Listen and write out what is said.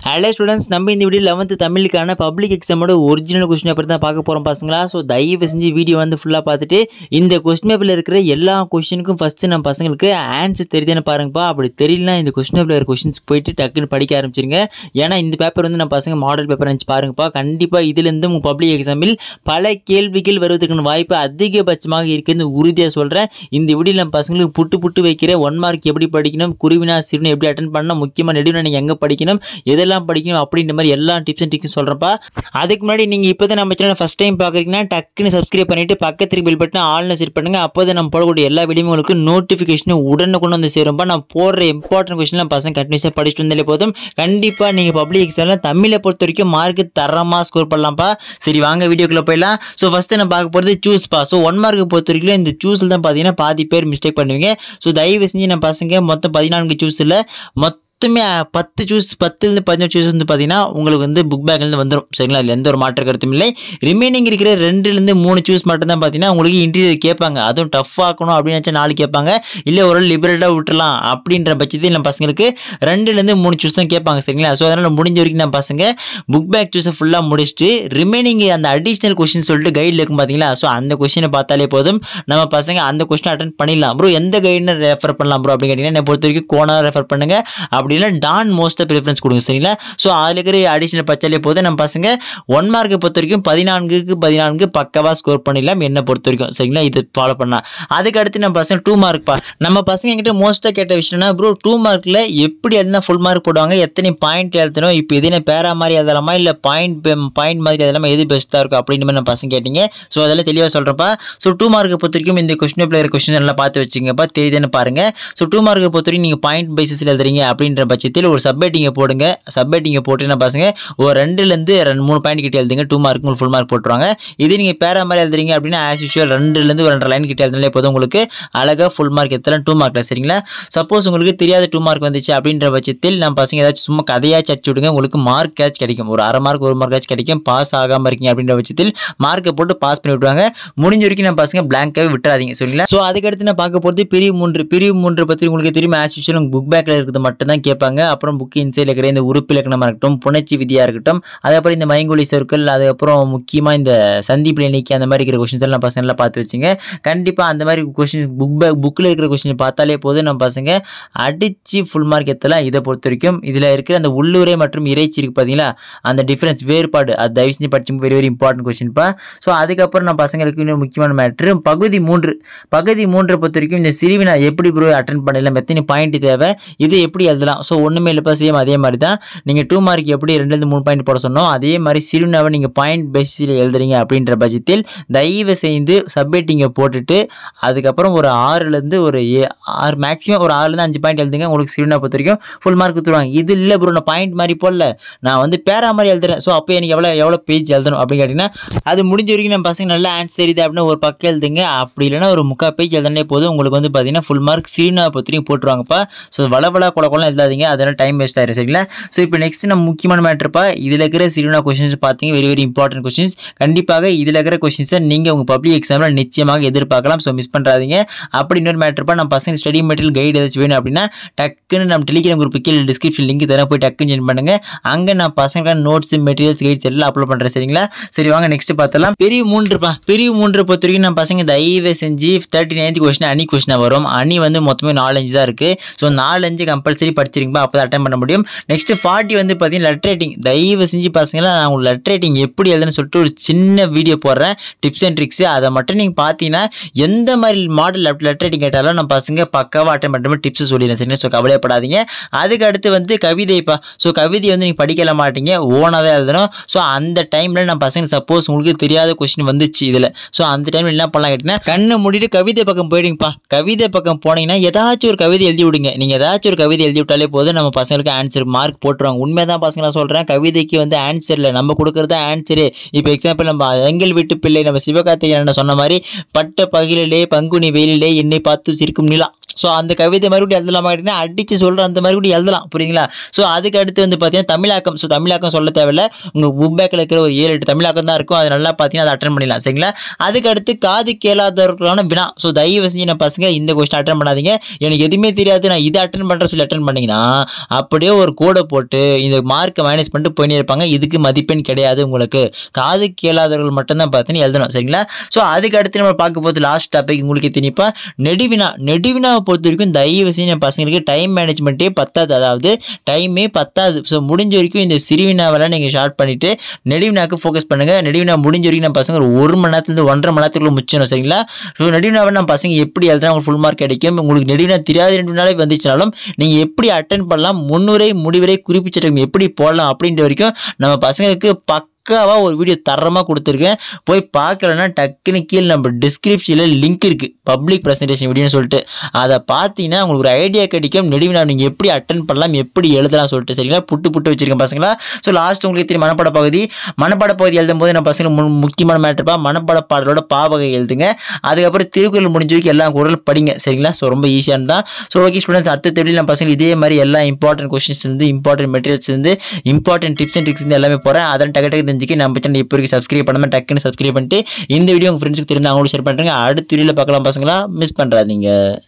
Hello students, நம்ம இந்த video 11th தமிழுக்கான பப்ளிக் எக்ஸாமோட ஒரிஜினல் கொஸ்டின் பேப்பர் தான் பார்க்க போகிறோம் பசங்களா. ஸோ தயவு செஞ்சு வீடியோ வந்து ஃபுல்லாக பார்த்துட்டு இந்த கொஸ்டின் பேப்பரில் இருக்கிற எல்லா கொஸ்டினுக்கும் ஃபஸ்ட்டு நம்ம பசங்களுக்கு ஆன்சர் தெரியுதுன்னு பாருங்கப்பா. அப்படி தெரியலனா இந்த கொஸ்டின் பேப்பரில் இருக்கிற கொஸ்டின்ஸ் போயிட்டு டக்குன்னு படிக்க ஆரம்பிச்சிருங்க. ஏன்னா இந்த பேப்பர் வந்து நம்ம பசங்க மாடல் பேப்பர் நினச்சி பாருங்கப்பா. கண்டிப்பாக இதுலேருந்து உங்கள் பப்ளிக் எக்ஸாமில் பல கேள்விகள் வருவதற்கான வாய்ப்பு அதிகபட்சமாக இருக்குன்னு உறுதியாக சொல்கிறேன். இந்த வீடியோவில் நம்ம பசங்களுக்கு புட்டு வைக்கிற 1 மார்க் எப்படி படிக்கணும், குருவினா சிறுவனை எப்படி அட்டன் பண்ணணும், முக்கியமாக நெடுவினா நீங்கள் எங்கே படிக்கணும், எதெல்லாம் படிக்கணும் அப்படின்ற மாதிரி எல்லா டிப்ஸ் அண்ட் ட்ரிக்ஸ் சொல்றப்பா. அதுக்கு முன்னாடி நீங்க இப்போதான் நம்ம சேனல் ஃபர்ஸ்ட் டைம் பாக்குறீங்கன்னா டக்குன்னு சப்ஸ்கிரைப் பண்ணிட்டு பக்கத்துக்கு பெல் பட்டன் ஆல்னு செட் பண்ணுங்க. அப்போதான் நம்ம போடக்கூடிய எல்லா வீடியோவும் உங்களுக்கு நோட்டிஃபிகேஷன் உடனுக்குடன் வந்து சேரும்பா. நான் போடுற இம்பார்ட்டன்ட் கொஸ்டின்லாம் பசங்க கண்டினியூஸாக படிச்சுட்டு வந்தாலே போதும். கண்டிப்பா நீங்க பப்ளிக் எக்ஸாம்ல தமிழை பொறுத்த வரைக்கும் மார்க் தரமா ஸ்கோர் பண்ணலாம்ப்பா. சரி வாங்க வீடியோக்குள்ள போயிடலாம். ஸோ ஃபர்ஸ்ட் நம்ம பார்க்க போகிறது சூஸ்ப்பா. ஸோ 1 மார்க் பொறுத்த வரைக்கும் இந்த சூஸில் தான் பார்த்தீங்கன்னா பாதி பேர் மிஸ்டேக் பண்ணுவீங்க. ஸோ தயவு செஞ்சு நம்ம பசங்க மொத்தம் 14 சூஸில் மொத்தமே 10 சூஸ் 10லேருந்து 15 சூஸ் வந்து பார்த்தீங்கன்னா உங்களுக்கு வந்து புக் பேக்லேருந்து வந்துடும். சரிங்களா, அதில் எந்த ஒரு மாற்று கருத்தும் இல்லை. ரிமைனிங் இருக்கிற 2லேருந்து 3 சூஸ் மட்டும் தான் பார்த்தீங்கன்னா உங்களுக்கு இன்டீரியர் கேட்பாங்க. அதுவும் டஃப் ஆக்கணும் அப்படின்னு நினச்சா 4 கேட்பாங்க. இல்லை ஒரு லிபரேட்டாக விட்டுலாம் அப்படின்ற பட்சத்தில் நம்ம பசங்களுக்கு 2லேருந்து 3 சூஸ் தான் கேட்பாங்க. சரிங்களா, ஸோ அதனால் முடிஞ்ச வரைக்கும் நம்ம பசங்க புக் பேக் சூஸை ஃபுல்லாக முடிச்சுட்டு ரிமைனிங் அந்த அடிஷ்னல் கொஸ்டின் சொல்லிட்டு கைடில் இருக்கும் பார்த்தீங்களா, ஸோ அந்த கொஸ்டினை பார்த்தாலே போதும். நம்ம பசங்க அந்த கொஸ்டின் அட்டன் பண்ணிடலாம். ப்ரோ எந்த கைடுன்னு ரெஃபர் பண்ணலாம் ப்ரோ அப்படின்னு கேட்டிங்கன்னா, என்னை பொறுத்த வரைக்கும் கோனா ரெஃபர் பண்ணுங்க. அப்படின்னா டான் மோஸ்ட்டாக ப்ரிஃபரன்ஸ் கொடுங்க. சரிங்களா, ஸோ அதில் இருக்கிற அடிஷனல் பச்சாலே போது நம்ம பசங்க 1 மார்க்கை பொறுத்த வரைக்கும் 14க்கு 14 பக்கவாக ஸ்கோர் பண்ணிடலாம் என்னை பொறுத்த வரைக்கும். சரிங்களா, இது ஃபாலோ பண்ணலாம். அதுக்கு அடுத்து நம்ம பசங்க 2 மார்க்ப்பா. நம்ம பசங்க என்கிட்ட மோஸ்ட்டாக கேட்ட விஷயம்னா, ப்ரோ 2 மார்க்கில் எப்படி எழுதினா ஃபுல் மார்க் போடுவாங்க, எத்தனை பாயிண்ட் எழுதணும், இப்போ எதுனா பேரா மாதிரி எழுதலாமா இல்லை பாயிண்ட் மாதிரி எழுதலாமா, எது பெஸ்ட்டாக இருக்கும் அப்படின்னு மாதிரி நம்ம பசங்க கேட்டிங்க. ஸோ அதெல்லாம் தெளிவாக சொல்கிறப்பா. ஸோ 2 மார்க்கை பொறுத்த வரைக்கும் இந்த கொஸ்டின் பேப்பர் கொஸ்டின் எல்லாம் பார்த்து வச்சுங்கப்பா, தெரியுதுன்னு பாருங்க. ஸோ 2 மார்க்கை பொறுத்த வரைக்கும் நீங்கள் பாயிண்ட் பேசிஸில் எழுதுறீங்க அப்படின்ற பட்சத்தில் ஒரு சப்ஹெட்டிங்கை போடுங்க. சப்ஹெட்டிங்கை போட்டு என்ன பசங்க ஒரு 2லேருந்து 3 பாயிண்ட் கிட்ட எழுதுங்க. 2 மார்க் உங்களுக்கு ஃபுல் மார்க் போட்டுருவாங்க. இதே நீங்கள் பேரா மாதிரி எழுதுறீங்க அப்படின்னா ஆஸ் யூஷுவல் 2லேருந்து 2.5 லைன் கிட்ட எழுதுனாலே போதும் உங்களுக்கு அழகாக ஃபுல் மார்க் எடுத்துலாம் 2 மார்க்கில். சரிங்களா, சப்போஸ் உங்களுக்கு தெரியாத 2 மார்க் வந்துச்சு அப்படின்ற பட்சத்தில் நம்ம பசங்க ஏதாச்சும் சும்மா கதையாச்சும் அடிச்சு விடுங்க, உங்களுக்கு மார்க் கேட்ச் கிடைக்கும். ஒரு 1/2 மார்க் 1 மார்க் கேட்ச் கிடைக்கும். பாஸ் ஆகாமல் இருக்கீங்க அப்படின்ற பட்சத்தில் மார்க்கை போட்டு பாஸ் பண்ணி விட்டுவாங்க. முடிஞ்ச வரைக்கும் நம்ம பசங்க பிளாங்காகவே விட்டுறாதீங்க. சரிங்களா, ஸோ அதுக்கடுத்து நான் பார்க்க போகிறது பிரிவு 3 பற்றி உங்களுக்கு தெரியும். ஆஸ் யூஷுவல் உங்கள் புக் பேக்கில் இருக்கிறது மட்டும் தான் கேட்பாங்க. அப்புறம் புக் இன்சைடில் இருக்கிற இந்த உறுப்பு இலக்கணமாக இருக்கட்டும், புணர்ச்சி விதியாக இருக்கட்டும், அதுக்கப்புறம் இந்த மைங்கோலி சர்க்கிள், அதுக்கப்புறம் முக்கியமாக இந்த சந்திப்பு எண்ணிக்கை, அந்த மாதிரி இருக்கிற கொஸ்டின்ஸ் எல்லாம் பசங்க எல்லாம் பார்த்து வச்சுங்க. கண்டிப்பாக அந்த மாதிரி கொஸ்டின் புக்கில் இருக்கிற கொஸ்டின் பார்த்தாலே போதும் நம்ம பசங்க அடித்து ஃபுல் மார்க் எடுத்தலாம். இதை பொறுத்த வரைக்கும் இதில் இருக்கிற அந்த உள்ளுரை மற்றும் இறைச்சி இருக்குது பார்த்தீங்களா, அந்த டிஃப்ரென்ஸ் வேறுபாடு அது தயவு செஞ்சு படிச்சு வெரி வெரி இம்பார்ட்டன்ட் கொஸ்டின்ப்பா. ஸோ அதுக்கப்புறம் நம்ம பசங்களுக்கு இன்னொரு முக்கியமான மேட்ரு பகுதி 3 பொறுத்த வரைக்கும் இந்த சிறுவினா எப்படி ப்ரோ அட்டன் பண்ணலாம், எத்தனை பாயிண்ட் தேவை, இது எப்படி எழுதலாம். ஸோ ஒன்றுமே இல்லைப்பா, சேம் அதே மாதிரி தான் நீங்கள் 2 மார்க் எப்படி 2லேருந்து 3 பாயிண்ட் போட சொன்னோம், அதே மாதிரி சிறுவினாவை நீங்கள் பாயிண்ட் பேசிஸில் எழுதுறீங்க அப்படின்ற பட்சத்தில் தயவு செய்து சப்ஹெட்டிங்கை போட்டுட்டு அதுக்கப்புறம் ஒரு 6லேருந்து ஒரு 6 மேக்ஸிமம் ஒரு 6லேருந்து 5 பாயிண்ட் எழுதுங்க. உங்களுக்கு சிறுவினா பொறுத்த வரைக்கும் ஃபுல் மார்க் கொடுத்துருவாங்க. இது இல்லை ப்ரோ நான் பாயிண்ட் மாதிரி போடல, நான் வந்து பேரா மாதிரி எழுதுறேன், ஸோ அப்போ எனக்கு எவ்வளோ பேஜ் எழுதணும் அப்படின்னு கேட்டிங்கன்னா, அது முடிஞ்ச வரைக்கும் நம்ம பசங்க நல்லா ஆன்சர் தெரியுது அப்படின்னா ஒரு பக்கம் எழுதுங்க. அப்படி இல்லைன்னா ஒரு 3/4 பேஜ் எழுதுனே போதும். உங்களுக்கு வந்து பார்த்தீங்கன்னா ஃபுல் மார்க் சிறுவினாவை பொறுத்த வரைக்கும் போட்டுருவாங்கப்பா. ஸோ வளவளா கொலை எழுதாதீங்க, அதனால் டைம் வேஸ்ட் ஆயிடும். சரிங்களா, ஸோ இப்போ நெக்ஸ்ட் நம்ம முக்கியமான மேட்டர்ப்பா. இதில் இருக்கிற சிறுவினா கொஸ்டின்ஸ் பார்த்தீங்க வெரி வெரி இம்பார்ட்டன்ட் கொஸ்டின்ஸ். கண்டிப்பாக இதில் இருக்கிற கொஸ்டின்ஸை நீங்கள் உங்கள் பப்ளிக் எக்ஸாமில் நிச்சயமாக எதிர்பார்க்கலாம். ஸோ மிஸ் பண்ணுறாதீங்க. அப்படி இன்னொரு மேட்டர்ப்பா, நம்ம பசங்க ஸ்டடி மெட்டீரியல் கைடு ஏதாச்சும் வேணும் அப்படின்னா டக்குன்னு நம்ம டெலிகிராம் குரூப் கீழே டிஸ்கிரிப்ஷன் லிங்க் தரேன், போய் டக்குன்னு ஜாயின் பண்ணுங்க. அங்கே நான் பசங்களுக்கான நோட்ஸ் மெட்டீரியல்ஸ் கைட்ஸ் எல்லாம் அப்லோட் பண்ணுறேன். சரிங்களா, சரி வாங்க நெக்ஸ்ட் பார்த்தலாம். பிரிவு 3 பொறுத்த வரைக்கும் நம்ம பசங்க தயவு செஞ்சு 39th கொஸ்டின் அணி கொஸ்டினாக வரும். அணி வந்து மொத்தமே 4-5 தான் இருக்குது. ஸோ 4-5 கம்பல்சரி படிச்சிருக்கீங்க, அப்போ தான் அட்டன் பண்ண முடியும். நெக்ஸ்ட் 40 வந்து பார்த்தீங்கன்னா லெட்டர் ரைட்டிங். தயவு செஞ்சு பசங்களா நான் உங்களுக்கு லெட்டர் ரைட்டிங் எப்படி எழுதுன்னு சொல்லிட்டு ஒரு சின்ன வீடியோ போடுறேன், டிப்ஸ் அண்ட் ட்ரிக்ஸ். அதை மட்டும் நீங்கள் பார்த்தீங்கன்னா எந்த மாதிரி மாடல் லெட்டர் ரைட்டிங் கேட்டாலும் நம்ம பசங்க பக்காவாக அட்டன் பண்ணுற மாதிரி டிப்ஸ் சொல்லிடுறேன். சரிங்களா, ஸோ கவலைப்படாதீங்க. அதுக்கு அடுத்து வந்து கவிதைப்பா. ஸோ கவிதை வந்து நீங்கள் படிக்கல மாட்டீங்க, ஓனாக தான் எழுதணும். ஸோ அந்த டைமில் நம்ம பசங்க சப்போஸ் உங்களுக்கு தெரியாத கொஸ்டின் வந்துச்சு இதில், ஸோ அந்த டைமில் என்ன பண்ணலாம் கேட்டிங்கன்னா, கண்ணை மூடிட்டு கவிதை பக்கம் போயிடுங்கப்பா. கவிதை பக்கம் போனீங்கன்னா ஏதாச்சும் ஒரு கவிதை எழுதி விடுங்க. நீங்கள் ஏதாச்சும் ஒரு கவிதை எழுதி விட்டாலே போதும், நம்ம பசங்களுக்கு ஆன்சர் மார்க் போட்டுருவாங்க. உண்மைதான் பசங்க நான் சொல்கிறேன், கவிதைக்கு வந்து ஆன்சர் இல்லை, நம்ம கொடுக்குறது ஆன்சரு. இப்போ எக்ஸாம்பிள் நம்ம எங்கள் வீட்டு பிள்ளை நம்ம சிவகார்த்திகேயன் சொன்ன மாதிரி பட்ட பகலிலே பங்குனி வெயிலிலே என்னை பார்த்து சிரிக்கும் நிலா. ஸோ அந்த கவிதை மாதிரி கூட எழுதலாமா கேட்டிங்கன்னா அடித்து சொல்கிற அந்த மாதிரி கூட எழுதலாம், புரியுங்களா? ஸோ அதுக்கு அடுத்து வந்து பார்த்தீங்கன்னா தமிழாக்கம். ஸோ தமிழாக்கம் சொல்ல தேவையில்லை, உங்கள் புக் பேக்கில் இருக்கிற ஒரு 7-8 தமிழாக்கம் தான் இருக்கும், அது நல்லா பார்த்தீங்கன்னா அதை அட்டன் பண்ணிடலாம், சரிங்களா? அதுக்கு அடுத்து காது கேளாதவர்களுக்கான வினா. ஸோ தயவு செஞ்சு நான் பசங்க இந்த கொஸ்டின் அட்டன் பண்ணாதீங்க, எனக்கு எதுவுமே தெரியாது நான் இதை அட்டன் பண்ணுறேன் சொல்லி அட்டன் பண்ணிங்கன்னா அப்படியே ஒரு கோடை போட்டு இந்த மார்க்கை மைனஸ் பண்ணிட்டு போயினே இருப்பாங்க. இதுக்கு மதிப்பெண் கிடையாது உங்களுக்கு. காது கேளாதவர்கள் மட்டும்தான் பார்த்தீங்கன்னா எழுதணும், சரிங்களா? ஸோ அதுக்கு அடுத்து நம்ம பார்க்க போது லாஸ்ட் டாபிக் உங்களுக்கு தெரியுப்பா, நெடுவினா. நெடுவினாவை பொறுத்த வரைக்கும் தயவு செஞ்சு என் பசங்களுக்கு டைம் மேனேஜ்மெண்ட்டே பத்தாது, அதாவது டைமே பத்தாது. ஸோ முடிஞ்ச வரைக்கும் இந்த சிறுவினாவெல்லாம் நீங்கள் ஷார்ட் பண்ணிவிட்டு நெடுவினாக்கு ஃபோக்கஸ் பண்ணுங்கள். நெடுவினா முடிஞ்ச வரைக்கும் நம்ம பசங்க ஒரு 1 மணி நேரத்துலேருந்து 1.5 மணி நேரத்துக்குள்ள முடிச்சிடணும், சரிங்களா? ஸோ நெடுவினாவை நம்ம பசங்க எப்படி எழுதுனா உங்களுக்கு ஃபுல் மார்க் கிடைக்கும். உங்களுக்கு நெடுவினா தெரியாத 2 நாளே வந்துச்சுனாலும் நீங்கள் எப்படி அட்டன் பண்ணலாம், முன்னுரை முடிவுரை குறிப்பிட்ட எப்படி போடலாம் அப்படின்ற வரைக்கும் நம்ம பசங்களுக்கு பக்காவா ஒரு வீடியோ தரமாக கொடுத்துருக்கேன். போய் பார்க்கலன்னா டக்குன்னு கீழே நம்ம டிஸ்கிரிப்ஷனில் லிங்க் இருக்குது, பப்ளிக் ப்ரெசன்டேஷன் வீடியோன்னு சொல்லிட்டு. அதை பார்த்தீங்கன்னா உங்களுக்கு ஒரு ஐடியா கிடைக்கும், நெடுவினா நீங்கள் எப்படி அட்டன் பண்ணலாம், எப்படி எழுதலாம் சொல்லிட்டு, சரிங்களா? புட்டு வச்சிருக்கேன் பசங்களா. ஸோ லாஸ்ட் உங்களுக்கு தெரியும் மனப்பாட பகுதி எழுதும் போது நம்ம பசங்க முக்கியமான மேட்டர்ப்பா, மனப்பாட பாடலோட பாவகை எழுதுங்க. அதுக்கப்புறம் திருக்குறள் முடிஞ்ச வரைக்கும் எல்லா குரலும் படிங்க, சரிங்களா? ஸோ ரொம்ப ஈஸியாக தான். ஸோ ஓகே ஸ்டூடெண்ட்ஸ், அடுத்த தேவையில் நம்ம பசங்க இதே மாதிரி எல்லா இம்பார்ட்டன்ட் கொஸ்டின்ஸ் இருந்து, இம்பார்ட்டன்ட் மெட்டீரியல்ஸ் இருந்து, இம்பார்ட்டன்ட் டிப்ஸ் அண்ட் ட்ரிக்ஸ் இருந்து எல்லாமே போகிறேன். அதெல்லாம் டக்கு தெரிஞ்சுக்க நம்ம சேனல் இப்போ வரைக்கும் சப்ஸ்கிரைப் பண்ணாமல் டக்குன்னு சப்ஸ்கிரைப் பண்ணிட்டு இந்த வீடியோ உங்கள் ஃப்ரெண்ட்ஸ்க்கு தெரிஞ்சு அவங்களும் ஷேர் பண்ணுறேங்க. அடுத்த வீடியோவில் பார்க்கலாம் பசங்களா, மிஸ் பண்ணுறாதீங்க.